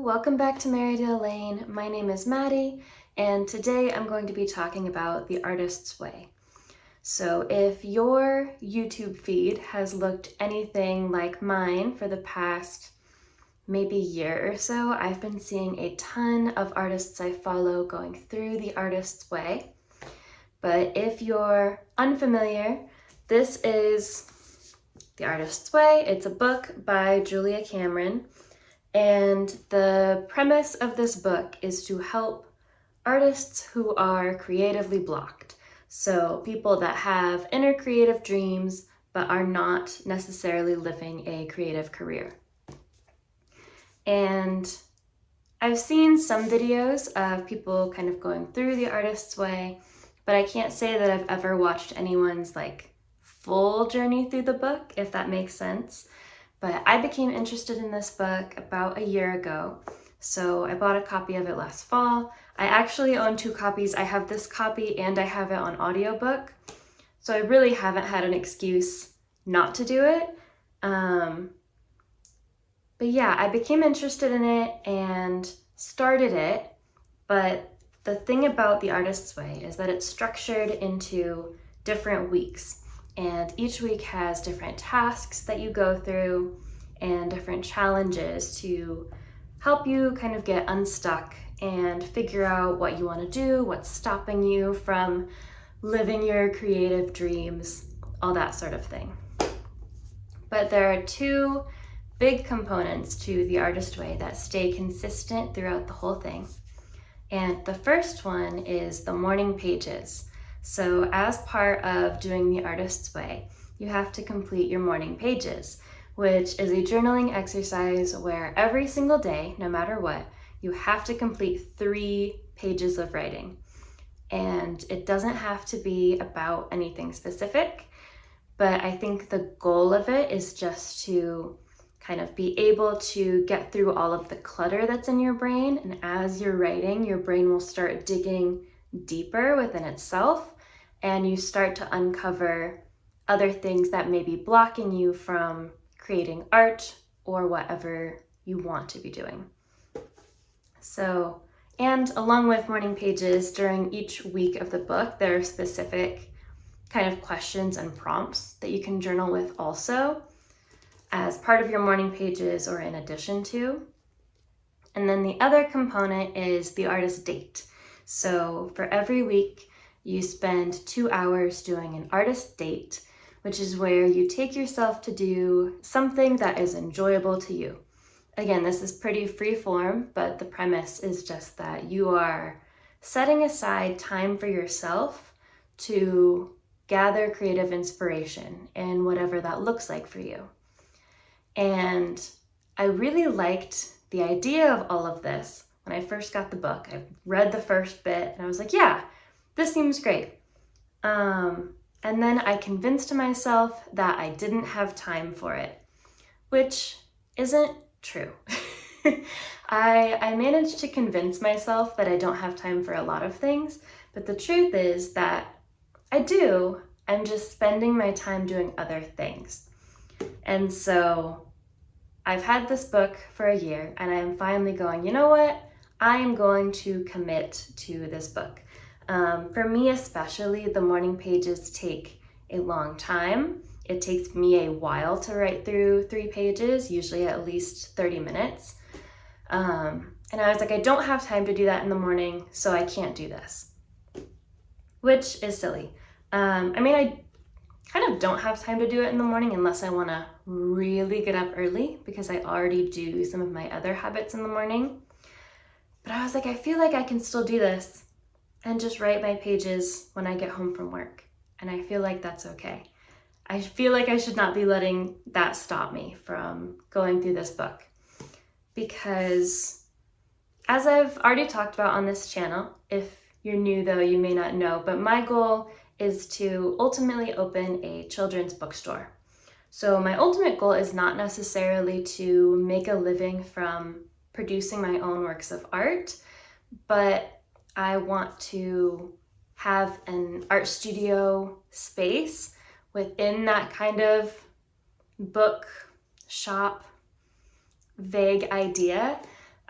welcome back to Marydale Lane. My name is Maddie, and today I'm going to be talking about the artist's way. So if your YouTube feed has looked anything like mine for the past maybe year or so, I've been seeing a ton of artists I follow going through the artist's way. But if you're unfamiliar, this is The Artist's Way. It's a book by Julia Cameron. And the premise of this book is to help artists who are creatively blocked. So people that have inner creative dreams but are not necessarily living a creative career. And I've seen some videos of people kind of going through the artist's way, but I can't say that I've ever watched anyone's full journey through the book, if that makes sense. But I became interested in this book about a year ago, so I bought a copy of it last fall. I actually own two copies. I have this copy and I have it on audiobook, so I really haven't had an excuse not to do it. But yeah, I became interested in it and started it, but the thing about The Artist's Way is that it's structured into different weeks. And each week has different tasks that you go through and different challenges to help you kind of get unstuck and figure out what you want to do, what's stopping you from living your creative dreams, all that sort of thing. But there are two big components to The Artist Way that stay consistent throughout the whole thing. And the first one is the morning pages. So as part of doing The Artist's Way, you have to complete your morning pages, which is a journaling exercise where every single day, no matter what, you have to complete 3 pages of writing. And it doesn't have to be about anything specific, but I think the goal of it is just to kind of be able to get through all of the clutter that's in your brain. And as you're writing, your brain will start digging deeper within itself, and you start to uncover other things that may be blocking you from creating art or whatever you want to be doing. So, and along with morning pages, during each week of the book, there are specific kind of questions and prompts that you can journal with also as part of your morning pages or in addition to. And then the other component is the artist date. So for every week, you spend 2 hours doing an artist date, which is where you take yourself to do something that is enjoyable to you. Again, this is pretty free form, but the premise is just that you are setting aside time for yourself to gather creative inspiration and whatever that looks like for you. And I really liked the idea of all of this when I first got the book. I read the first bit and I was like, yeah, this seems great. And then I convinced myself that I didn't have time for it, which isn't true. I managed to convince myself that I don't have time for a lot of things, but the truth is that I do. I'm just spending my time doing other things. And so I've had this book for a year and I am finally going, you know what? I am going to commit to this book. For me especially, the morning pages take a long time. It takes me a while to write through 3 pages, usually at least 30 minutes. And I was like, I don't have time to do that in the morning, so I can't do this, which is silly. I kind of don't have time to do it in the morning unless I want to really get up early, because I already do some of my other habits in the morning. But I was like, I feel like I can still do this and just write my pages when I get home from work. And I feel like that's okay. I feel like I should not be letting that stop me from going through this book. Because as I've already talked about on this channel, if you're new though, you may not know, but my goal is to ultimately open a children's bookstore. So my ultimate goal is not necessarily to make a living from producing my own works of art, but I want to have an art studio space within that kind of book shop vague idea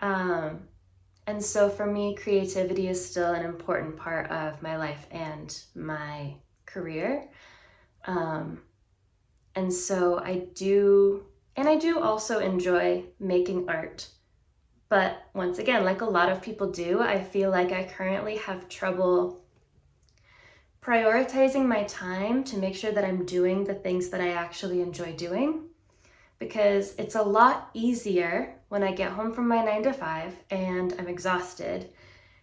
And so for me, creativity is still an important part of my life and my career. And so I do also enjoy making art. But once again, like a lot of people do, I feel like I currently have trouble prioritizing my time to make sure that I'm doing the things that I actually enjoy doing, because it's a lot easier when I get home from my 9 to 5 and I'm exhausted.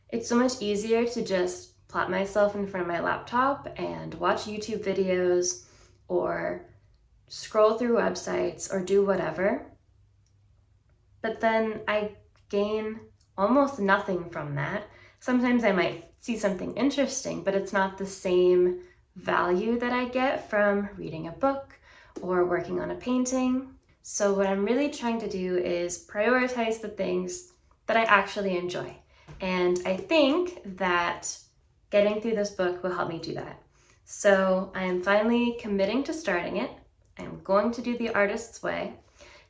It's so much easier to just plop myself in front of my laptop and watch YouTube videos or scroll through websites or do whatever. But then I gain almost nothing from that. Sometimes I might see something interesting, but it's not the same value that I get from reading a book or working on a painting. So what I'm really trying to do is prioritize the things that I actually enjoy. And I think that getting through this book will help me do that. So I am finally committing to starting it. I'm going to do the artist's way.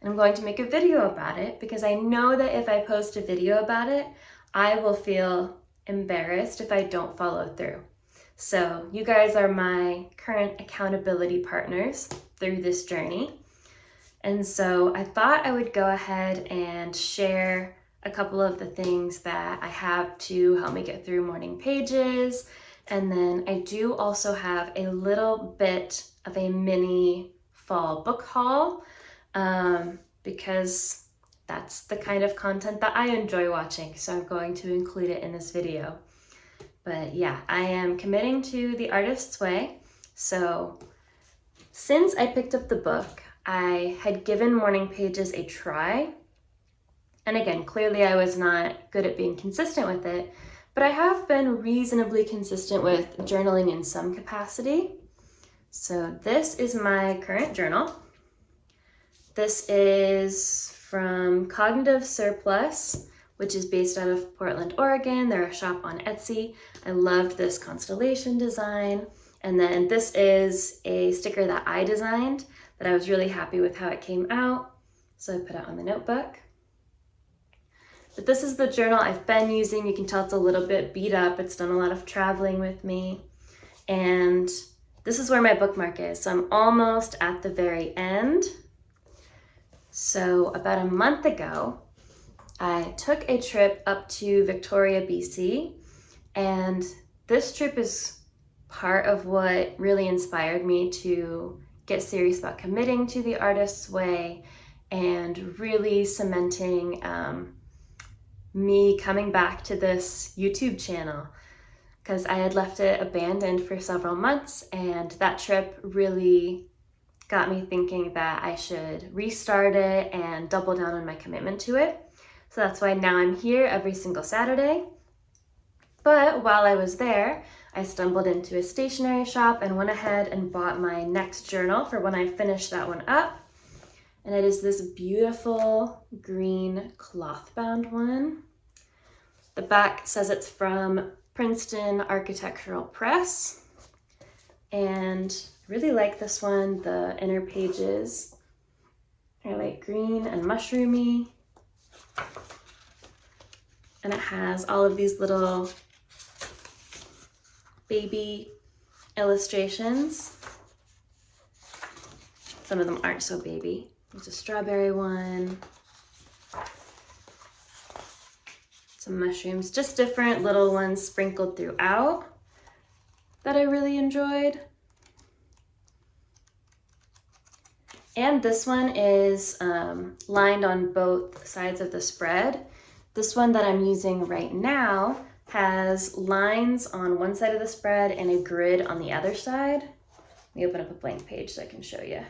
And I'm going to make a video about it because I know that if I post a video about it, I will feel embarrassed if I don't follow through. So you guys are my current accountability partners through this journey. And so I thought I would go ahead and share a couple of the things that I have to help me get through morning pages. And then I do also have a little bit of a mini fall book haul, because that's the kind of content that I enjoy watching. So I'm going to include it in this video. But yeah, I am committing to the artist's way. So since I picked up the book, I had given morning pages a try. And again, clearly I was not good at being consistent with it, but I have been reasonably consistent with journaling in some capacity. So this is my current journal. This is from Cognitive Surplus, which is based out of Portland, Oregon. They're a shop on Etsy. I loved this constellation design. And then this is a sticker that I designed that I was really happy with how it came out. So I put it on the notebook. But this is the journal I've been using. You can tell it's a little bit beat up. It's done a lot of traveling with me. And this is where my bookmark is. So I'm almost at the very end. So about a month ago, I took a trip up to Victoria, BC. And this trip is part of what really inspired me to get serious about committing to the artist's way and really cementing me coming back to this YouTube channel, because I had left it abandoned for several months, and that trip really got me thinking that I should restart it and double down on my commitment to it. So that's why now I'm here every single Saturday. But while I was there, I stumbled into a stationery shop and went ahead and bought my next journal for when I finish that one up. And it is this beautiful green cloth-bound one. The back says it's from Princeton Architectural Press. And I really like this one. The inner pages are like green and mushroomy. And it has all of these little baby illustrations. Some of them aren't so baby. There's a strawberry one, some mushrooms, just different little ones sprinkled throughout that I really enjoyed. And this one is lined on both sides of the spread. This one that I'm using right now has lines on one side of the spread and a grid on the other side. Let me open up a blank page so I can show you.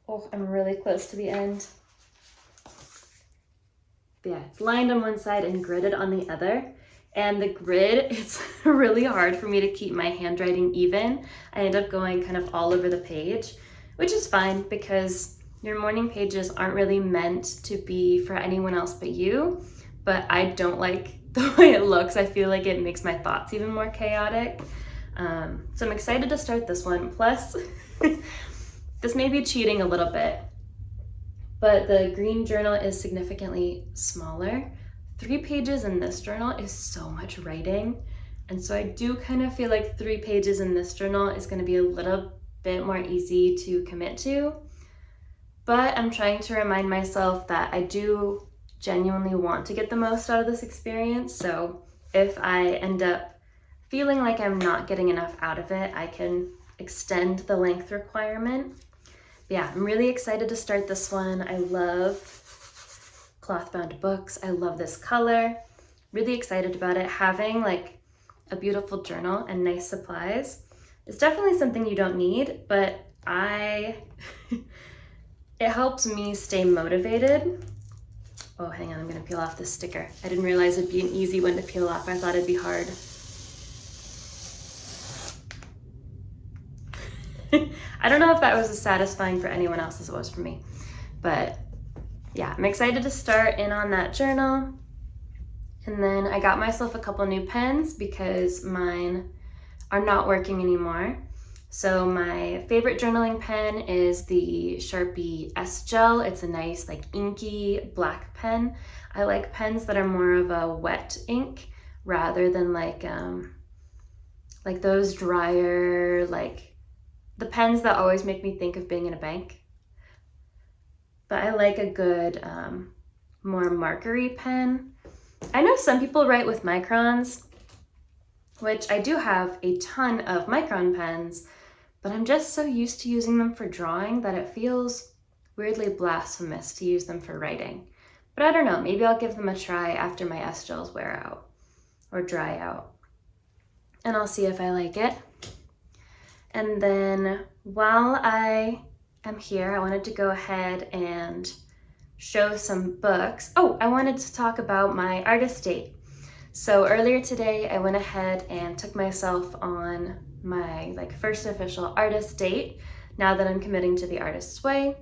Oh, I'm really close to the end. But yeah, it's lined on one side and gridded on the other. And the grid, it's really hard for me to keep my handwriting even. I end up going kind of all over the page, which is fine because your morning pages aren't really meant to be for anyone else but you. But I don't like the way it looks. I feel like it makes my thoughts even more chaotic. So I'm excited to start this one. Plus, this may be cheating a little bit, but the green journal is significantly smaller. 3 pages in this journal is so much writing. And so I do kind of feel like 3 pages in this journal is going to be a little bit more easy to commit to. But I'm trying to remind myself that I do genuinely want to get the most out of this experience. So if I end up feeling like I'm not getting enough out of it, I can extend the length requirement. But yeah, I'm really excited to start this one. I love cloth-bound books. I love this color. Really excited about it. Having like a beautiful journal and nice supplies is definitely something you don't need, but it helps me stay motivated. Oh, hang on, I'm gonna peel off this sticker. I didn't realize it'd be an easy one to peel off. I thought it'd be hard. I don't know if that was as satisfying for anyone else as it was for me, but yeah, I'm excited to start in on that journal. And then I got myself a couple new pens because mine are not working anymore. So my favorite journaling pen is the Sharpie S Gel. It's a nice like inky black pen. I like pens that are more of a wet ink rather than like those drier, like the pens that always make me think of being in a bank. But I like a good, more markery pen. I know some people write with microns, which I do have a ton of micron pens, but I'm just so used to using them for drawing that it feels weirdly blasphemous to use them for writing. But I don't know, maybe I'll give them a try after my S gels wear out or dry out, and I'll see if I like it. And then while I am here, I wanted to go ahead and show some books. Oh, I wanted to talk about my artist date. So earlier today, I went ahead and took myself on my first official artist date now that I'm committing to the Artist's Way.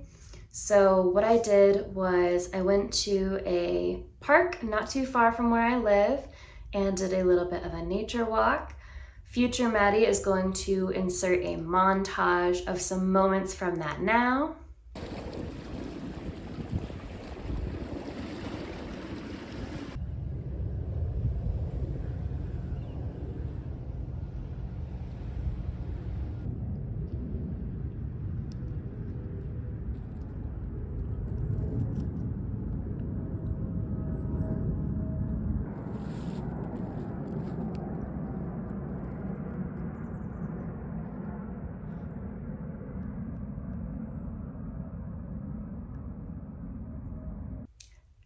So what I did was I went to a park not too far from where I live and did a little bit of a nature walk. Future Maddie is going to insert a montage of some moments from that now.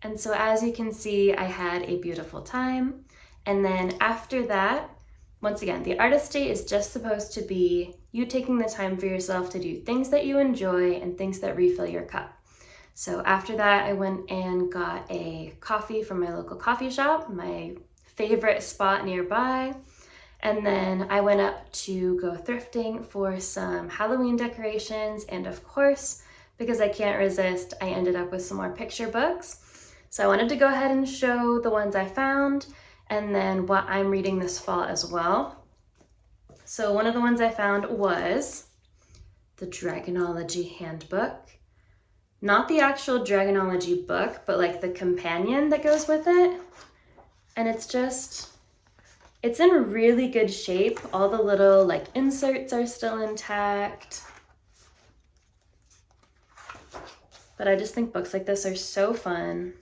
And so as you can see, I had a beautiful time. And then after that, once again, the artist date is just supposed to be you taking the time for yourself to do things that you enjoy and things that refill your cup. So after that, I went and got a coffee from my local coffee shop, my favorite spot nearby. And then I went up to go thrifting for some Halloween decorations. And of course, because I can't resist, I ended up with some more picture books. So I wanted to go ahead and show the ones I found and then what I'm reading this fall as well. So one of the ones I found was the Dragonology Handbook. Not the actual Dragonology book, but like the companion that goes with it. And it's in really good shape. All the little inserts are still intact. But I just think books like this are so fun.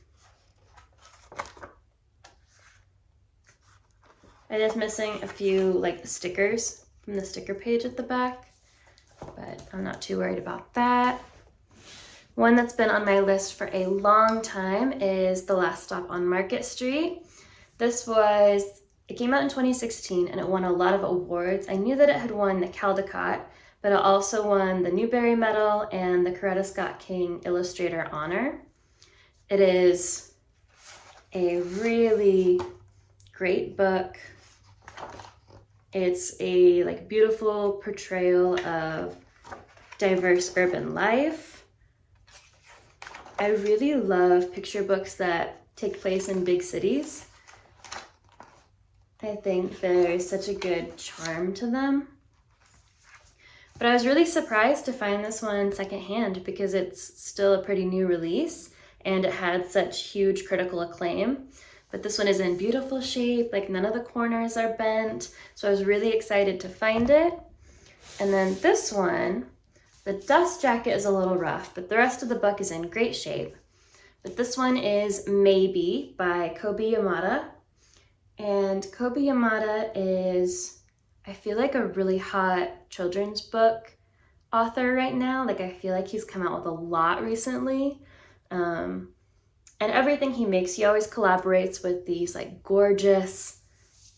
I'm just missing a few stickers from the sticker page at the back, but I'm not too worried about that. One that's been on my list for a long time is The Last Stop on Market Street. It came out in 2016 and it won a lot of awards. I knew that it had won the Caldecott, but it also won the Newbery Medal and the Coretta Scott King Illustrator Honor. It is a really great book. It's a beautiful portrayal of diverse urban life. I really love picture books that take place in big cities. I think there's such a good charm to them. But I was really surprised to find this one secondhand because it's still a pretty new release and it had such huge critical acclaim. But this one is in beautiful shape, like none of the corners are bent. So I was really excited to find it. And then this one, the dust jacket is a little rough, but the rest of the book is in great shape. But this one is Maybe by Kobe Yamada. And Kobe Yamada is, I feel like, a really hot children's book author right now. Like I feel like he's come out with a lot recently. And everything he makes, he always collaborates with these like gorgeous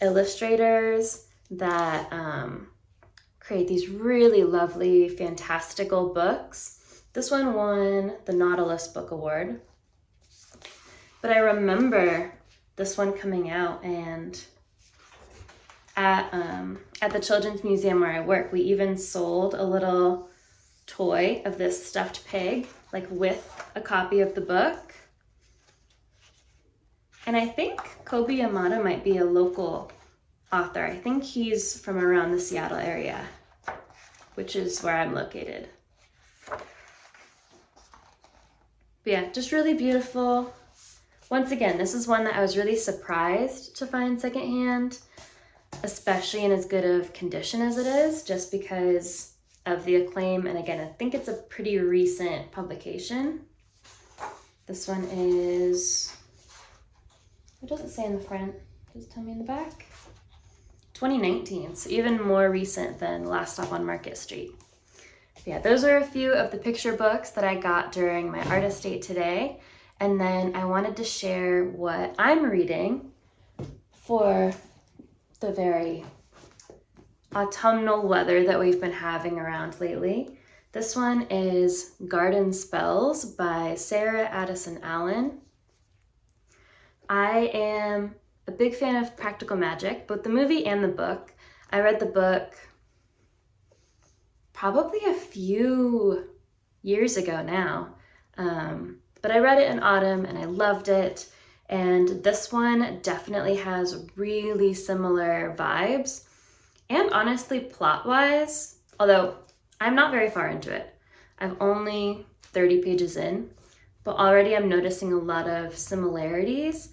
illustrators that create these really lovely, fantastical books. This one won the Nautilus Book Award. But I remember this one coming out, and at the Children's Museum where I work, we even sold a little toy of this stuffed pig, like with a copy of the book. And I think Kobe Yamada might be a local author. I think he's from around the Seattle area, which is where I'm located. But yeah, just really beautiful. Once again, this is one that I was really surprised to find secondhand, especially in as good of condition as it is, just because of the acclaim. And again, I think it's a pretty recent publication. This one is, what does it say in the front? Does it tell me in the back? 2019, so even more recent than Last Stop on Market Street. Yeah, those are a few of the picture books that I got during my artist date today. And then I wanted to share what I'm reading for the very autumnal weather that we've been having around lately. This one is Garden Spells by Sarah Addison Allen. I am a big fan of Practical Magic, both the movie and the book. I read the book probably a few years ago now, but I read it in autumn and I loved it. And this one definitely has really similar vibes, and honestly plot-wise, although I'm not very far into it. I've only 30 pages in, but already I'm noticing a lot of similarities.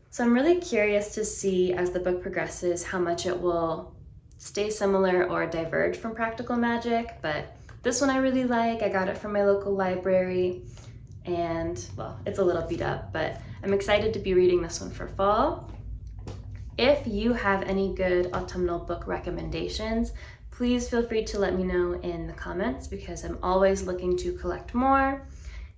So I'm really curious to see as the book progresses how much it will stay similar or diverge from Practical Magic. But this one I really like. I got it from my local library, and well, it's a little beat up, but I'm excited to be reading this one for fall. If you have any good autumnal book recommendations, please feel free to let me know in the comments, because I'm always looking to collect more.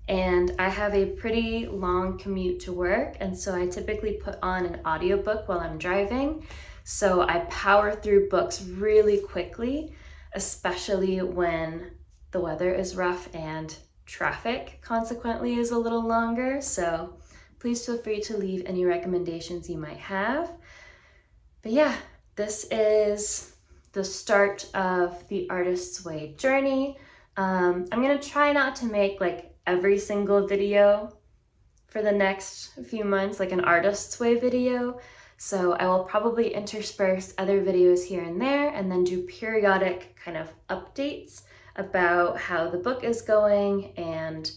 And I have a pretty long commute to work, and so I typically put on an audiobook while I'm driving. So I power through books really quickly, especially when the weather is rough and traffic consequently is a little longer. So please feel free to leave any recommendations you might have. But yeah, this is the start of the Artist's Way journey. I'm gonna try not to make like every single video for the next few months, like an Artist's Way video. So I will probably intersperse other videos here and there, and then do periodic kind of updates about how the book is going and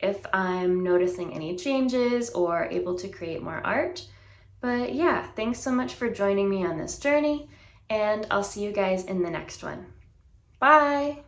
if I'm noticing any changes or able to create more art. But yeah, thanks so much for joining me on this journey, and I'll see you guys in the next one. Bye!